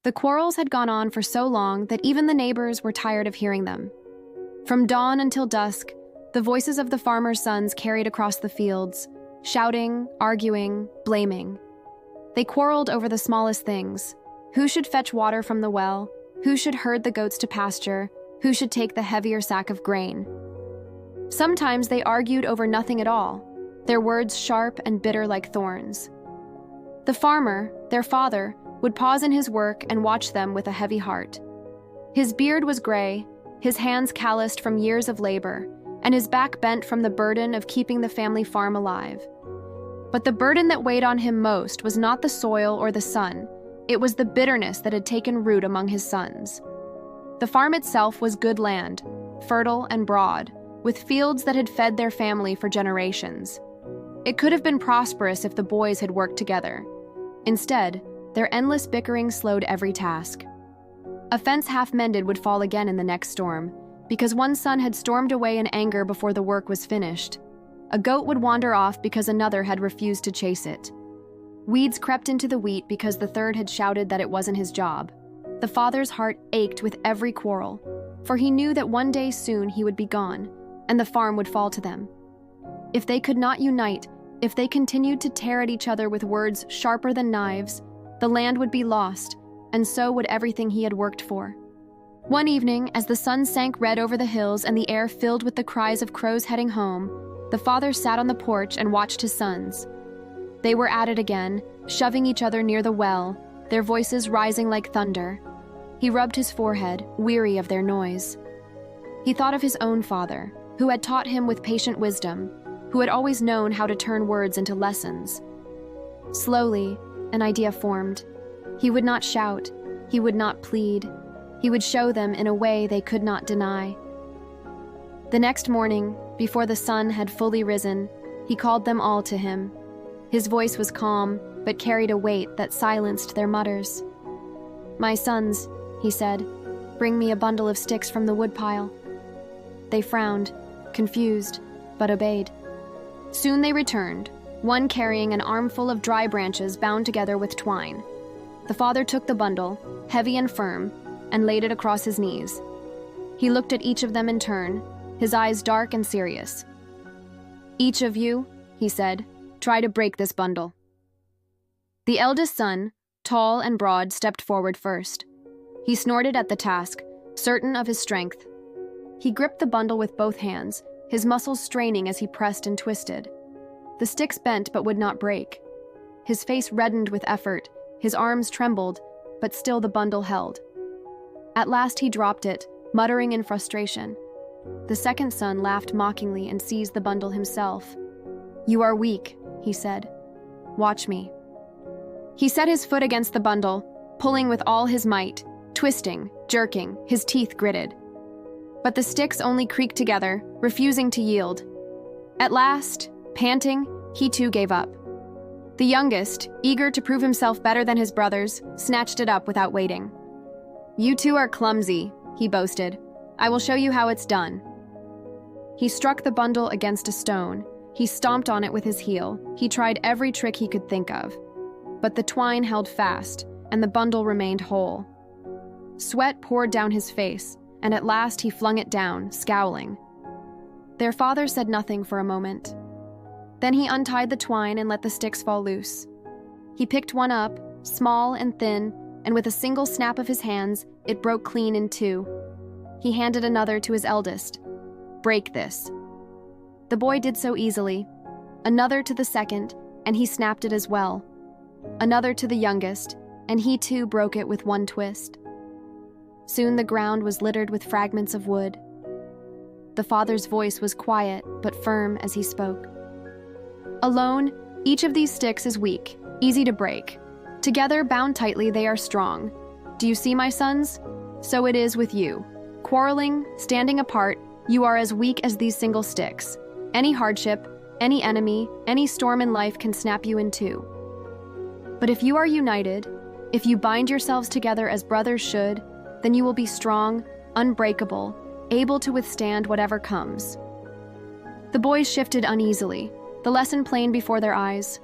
The quarrels had gone on for so long that even the neighbors were tired of hearing them. From dawn until dusk, the voices of the farmers' sons carried across the fields, shouting, arguing, blaming. They quarreled over the smallest things. Who should fetch water from the well? Who should herd the goats to pasture? Who should take the heavier sack of grain? Sometimes they argued over nothing at all, their words sharp and bitter like thorns. The farmer, their father, would pause in his work and watch them with a heavy heart. His beard was gray, his hands calloused from years of labor, and his back bent from the burden of keeping the family farm alive. But the burden that weighed on him most was not the soil or the sun, it was the bitterness that had taken root among his sons. The farm itself was good land, fertile and broad, with fields that had fed their family for generations. It could have been prosperous if the boys had worked together. Instead, their endless bickering slowed every task. A fence half mended would fall again in the next storm, because one son had stormed away in anger before the work was finished. A goat would wander off because another had refused to chase it. Weeds crept into the wheat because the third had shouted that it wasn't his job. The father's heart ached with every quarrel, for he knew that one day soon he would be gone, and the farm would fall to them. If they could not unite, if they continued to tear at each other with words sharper than knives, the land would be lost, and so would everything he had worked for. One evening, as the sun sank red over the hills and the air filled with the cries of crows heading home, the father sat on the porch and watched his sons. They were at it again, shoving each other near the well, their voices rising like thunder. He rubbed his forehead, weary of their noise. He thought of his own father, who had taught him with patient wisdom, who had always known how to turn words into lessons. Slowly, an idea formed. He would not shout, he would not plead, he would show them in a way they could not deny. The next morning, before the sun had fully risen, he called them all to him. His voice was calm, but carried a weight that silenced their mutters. "My sons," he said, "bring me a bundle of sticks from the woodpile." They frowned, confused, but obeyed. Soon they returned, one carrying an armful of dry branches bound together with twine. The father took the bundle, heavy and firm, and laid it across his knees. He looked at each of them in turn, his eyes dark and serious. "Each of you," he said, "try to break this bundle." The eldest son, tall and broad, stepped forward first. He snorted at the task, certain of his strength. He gripped the bundle with both hands, his muscles straining as he pressed and twisted. The sticks bent but would not break. His face reddened with effort, his arms trembled, but still the bundle held. At last he dropped it, muttering in frustration. The second son laughed mockingly and seized the bundle himself. "You are weak," he said. "Watch me." He set his foot against the bundle, pulling with all his might, twisting, jerking, his teeth gritted. But the sticks only creaked together, refusing to yield. At last, panting, he too gave up. The youngest, eager to prove himself better than his brothers, snatched it up without waiting. "You two are clumsy," he boasted. "I will show you how it's done." He struck the bundle against a stone. He stomped on it with his heel. He tried every trick he could think of. But the twine held fast, and the bundle remained whole. Sweat poured down his face, and at last he flung it down, scowling. Their father said nothing for a moment. Then he untied the twine and let the sticks fall loose. He picked one up, small and thin, and with a single snap of his hands, it broke clean in two. He handed another to his eldest. "Break this." The boy did so easily. Another to the second, and he snapped it as well. Another to the youngest, and he too broke it with one twist. Soon the ground was littered with fragments of wood. The father's voice was quiet but firm as he spoke. "Alone, each of these sticks is weak, easy to break. Together, bound tightly, they are strong. Do you see, my sons? So it is with you. Quarreling, standing apart, you are as weak as these single sticks. Any hardship, any enemy, any storm in life can snap you in two. But if you are united, if you bind yourselves together as brothers should, then you will be strong, unbreakable, able to withstand whatever comes." The boys shifted uneasily, the lesson plain before their eyes.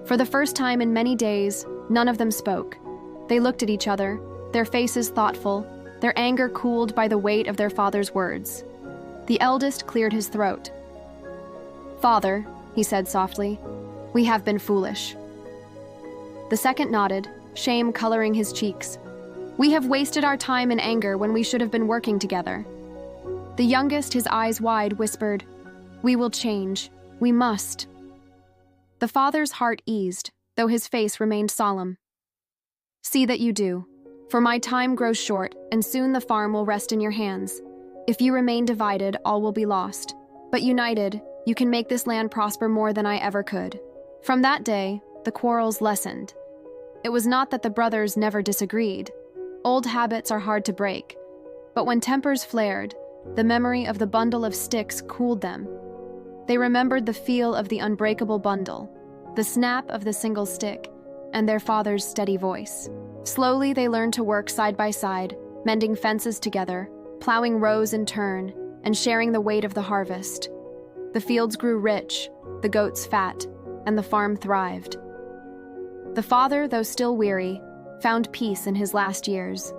For the first time in many days, none of them spoke. They looked at each other, their faces thoughtful, their anger cooled by the weight of their father's words. The eldest cleared his throat. "Father," he said softly, "we have been foolish." The second nodded, shame coloring his cheeks. "We have wasted our time in anger when we should have been working together." The youngest, his eyes wide, whispered, "We will change. We must." The father's heart eased, though his face remained solemn. "See that you do, for my time grows short, and soon the farm will rest in your hands. If you remain divided, all will be lost. But united, you can make this land prosper more than I ever could." From that day, the quarrels lessened. It was not that the brothers never disagreed. Old habits are hard to break. But when tempers flared, the memory of the bundle of sticks cooled them. They remembered the feel of the unbreakable bundle, the snap of the single stick, and their father's steady voice. Slowly, they learned to work side by side, mending fences together, plowing rows in turn, and sharing the weight of the harvest. The fields grew rich, the goats fat, and the farm thrived. The father, though still weary, found peace in his last years,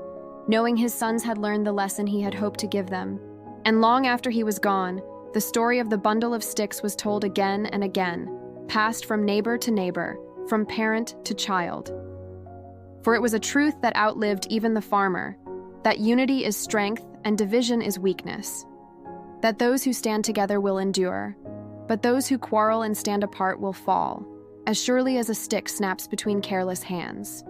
knowing his sons had learned the lesson he had hoped to give them. And long after he was gone, the story of the bundle of sticks was told again and again, passed from neighbor to neighbor, from parent to child. For it was a truth that outlived even the farmer, that unity is strength and division is weakness. That those who stand together will endure, but those who quarrel and stand apart will fall, as surely as a stick snaps between careless hands.